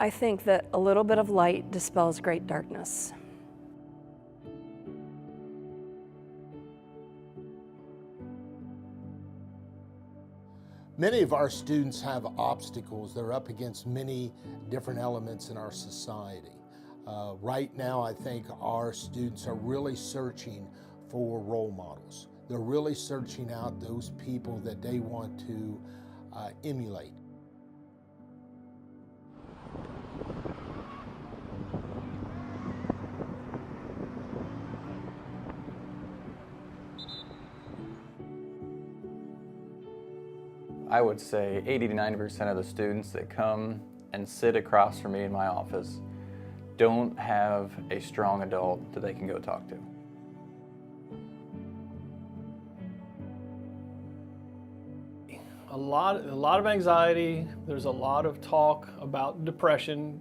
I think that a little bit of light dispels great darkness. Many of our students have obstacles. They're up against many different elements in our society. Right now, I think our students are really searching for role models. They're really searching out those people that they want to emulate. I would say 80 to 90% of the students that come and sit across from me in my office don't have a strong adult that they can go talk to. A lot of anxiety. There's a lot of talk about depression.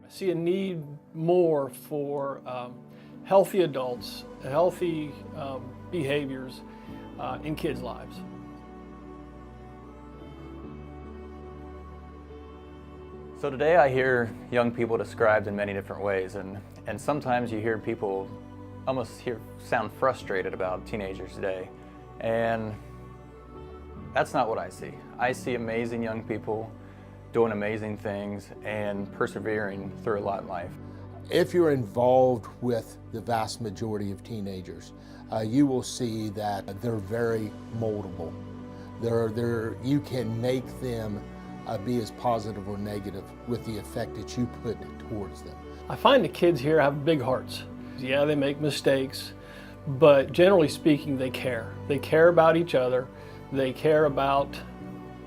I see a need more for healthy adults, healthy behaviors in kids' lives. So today I hear young people described in many different ways, and sometimes you hear people sound frustrated about teenagers today, and that's not what I see. I see amazing young people doing amazing things and persevering through a lot in life. If you're involved with the vast majority of teenagers, you will see that they're very moldable. You can make them be as positive or negative with the effect that you put towards them. I find the kids here have big hearts. Yeah, they make mistakes, but generally speaking, they care. They care about each other. They care about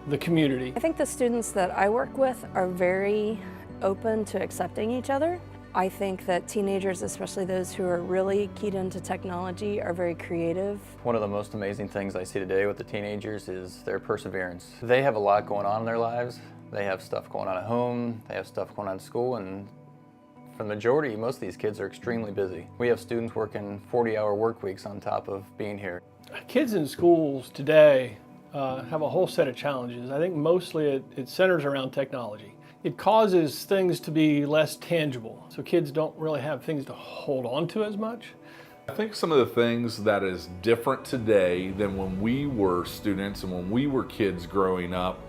the community. I think the students that I work with are very open to accepting each other. I think that teenagers, especially those who are really keyed into technology, are very creative. One of the most amazing things I see today with the teenagers is their perseverance. They have a lot going on in their lives. They have stuff going on at home, they have stuff going on at school, and for the majority, most of these kids are extremely busy. We have students working 40-hour work weeks on top of being here. Kids in schools today have a whole set of challenges. I think mostly it centers around technology. It causes things to be less tangible, so kids don't really have things to hold on to as much. I think some of the things that is different today than when we were students and when we were kids growing up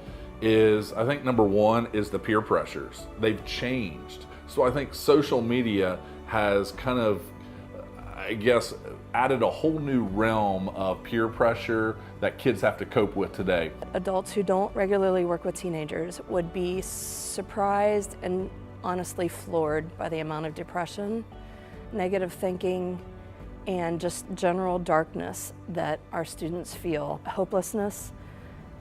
is, I think number one is the peer pressures. They've changed. So I think social media has kind of, I guess, added a whole new realm of peer pressure that kids have to cope with today. Adults who don't regularly work with teenagers would be surprised and honestly floored by the amount of depression, negative thinking, and just general darkness that our students feel. Hopelessness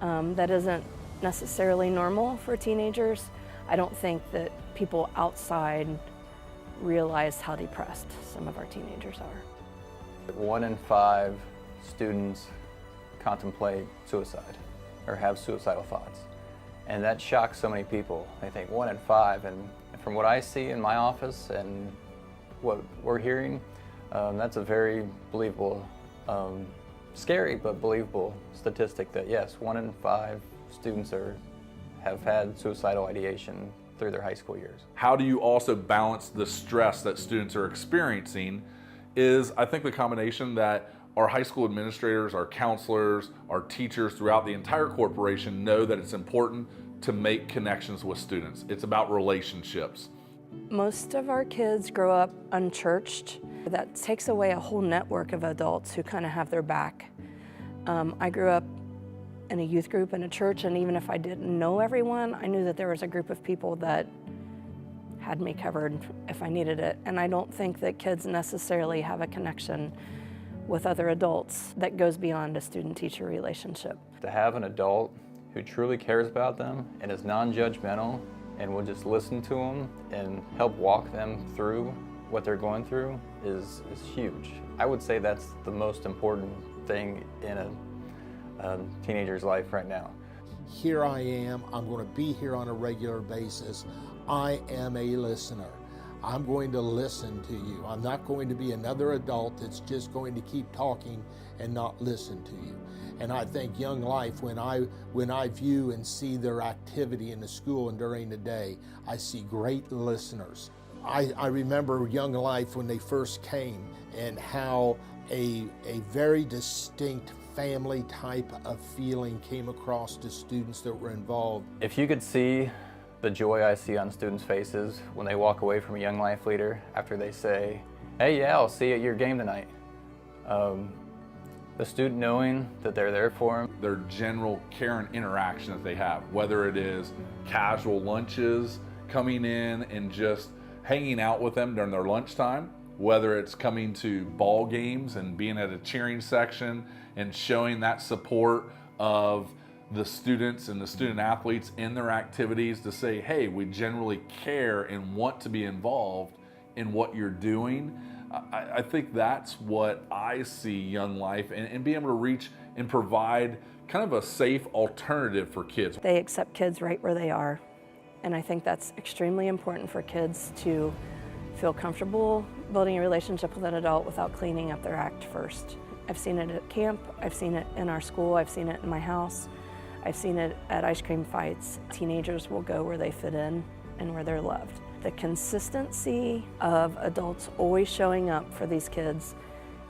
that isn't necessarily normal for teenagers. I don't think that people outside realize how depressed some of our teenagers are. 1 in 5 students contemplate suicide or have suicidal thoughts. And that shocks so many people. They think 1 in 5, and from what I see in my office and what we're hearing, that's a very believable, scary but believable statistic that yes, 1 in 5 students have had suicidal ideation through their high school years. How do you also balance the stress that students are experiencing is, I think, the combination that our high school administrators, our counselors, our teachers throughout the entire corporation know that it's important to make connections with students. It's about relationships. Most of our kids grow up unchurched. That takes away a whole network of adults who kind of have their back. I grew up in a youth group in a church, and even if I didn't know everyone, I knew that there was a group of people that had me covered if I needed it. And I don't think that kids necessarily have a connection with other adults that goes beyond a student-teacher relationship. To have an adult who truly cares about them and is non-judgmental and will just listen to them and help walk them through what they're going through is huge. I would say that's the most important thing in a teenager's life right now. Here I am, I'm going to be here on a regular basis. I am a listener. I'm going to listen to you. I'm not going to be another adult that's just going to keep talking and not listen to you. And I think Young Life, when I view and see their activity in the school and during the day, I see great listeners. I remember Young Life when they first came and how a very distinct family type of feeling came across to students that were involved. If you could see the joy I see on students' faces when they walk away from a Young Life leader after they say, hey, yeah, I'll see you at your game tonight. The student knowing that they're there for them. Their general care and interaction that they have, whether it is casual lunches, coming in and just hanging out with them during their lunchtime, whether it's coming to ball games and being at a cheering section and showing that support of the students and the student athletes in their activities to say, hey, we generally care and want to be involved in what you're doing. I think that's what I see Young Life and being able to reach and provide kind of a safe alternative for kids. They accept kids right where they are, and I think that's extremely important for kids to feel comfortable building a relationship with an adult without cleaning up their act first. I've seen it at camp, I've seen it in our school, I've seen it in my house, I've seen it at ice cream fights. Teenagers will go where they fit in and where they're loved. The consistency of adults always showing up for these kids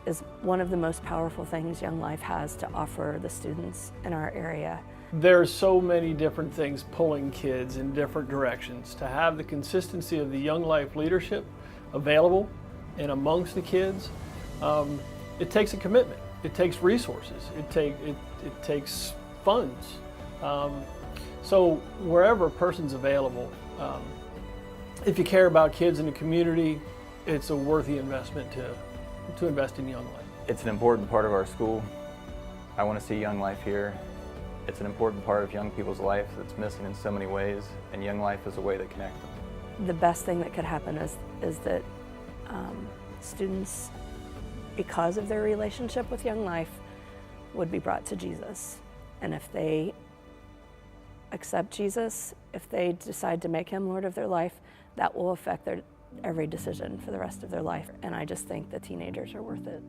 is one of the most powerful things Young Life has to offer the students in our area. There's so many different things pulling kids in different directions. To have the consistency of the Young Life leadership available and amongst the kids, it takes a commitment. It takes resources. It takes funds. So wherever a person's available, if you care about kids in the community, it's a worthy investment to invest in Young Life. It's an important part of our school. I want to see Young Life here. It's an important part of young people's life that's missing in so many ways, and Young Life is a way that connects them. The best thing that could happen is that students, because of their relationship with Young Life, would be brought to Jesus. And if they accept Jesus, if they decide to make him Lord of their life, that will affect their every decision for the rest of their life. And I just think the teenagers are worth it.